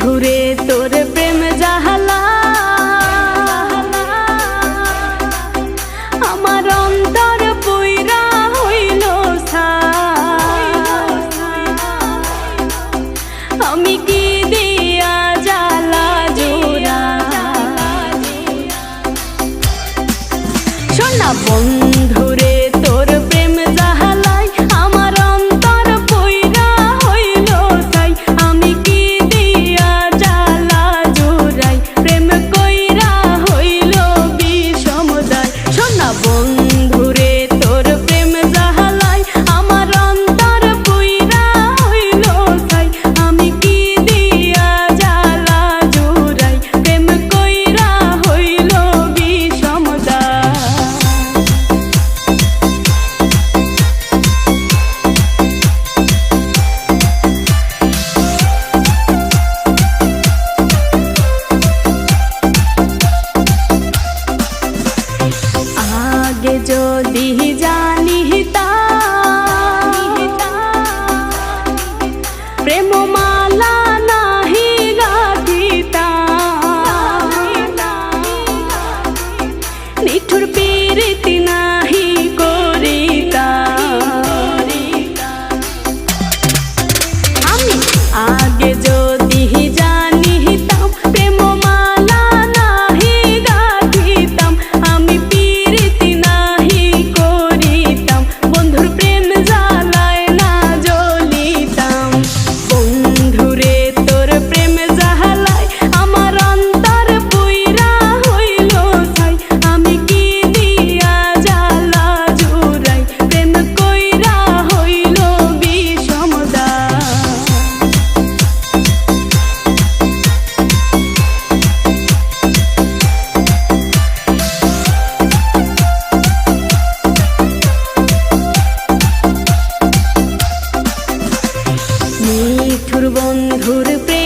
বন্ধুরে তোর প্রেম জাহালা আমার অন্তর পুইরা হইল আমি কি দিয়া জ্বালা জোড়া শোনা বন্ধুরে তোর প্রেম জাহালাই আমার অন্তর পুইরা হইল সাই আমি কি দিয়া জ্বালা জোড়াই প্রেম কইরা হইল বিষমদায় শোনা বন্ধুরে তোর প্রেম জাহালাই আমার অন্তর পুইরা হইল সাই আমি কি দিয়া জ্বালা জোড়াই প্রেম কইরা হইল বিষমদায় আগে যদি জানিতাম প্রেম মালা নাহি গাথিতাম নিঠুর পীড়িতি নাহি করিতাম আমি আগে যদি জানিতাম প্রেম মালা নাহি গাথিতাম আমি পীড়িতি নাহি করিতাম বন্ধুর প্রেম জ্বালায় না জ্বলিতাম বন্ধুরে তোর প্রেম জ্বালায় আমার অন্তর পুইরা হইল ছাই আমি কি দিয়া জ্বালা জুড়াই প্রেম কইরা হইল বিষমদায় নিঠুর বন্ধুর প্রেম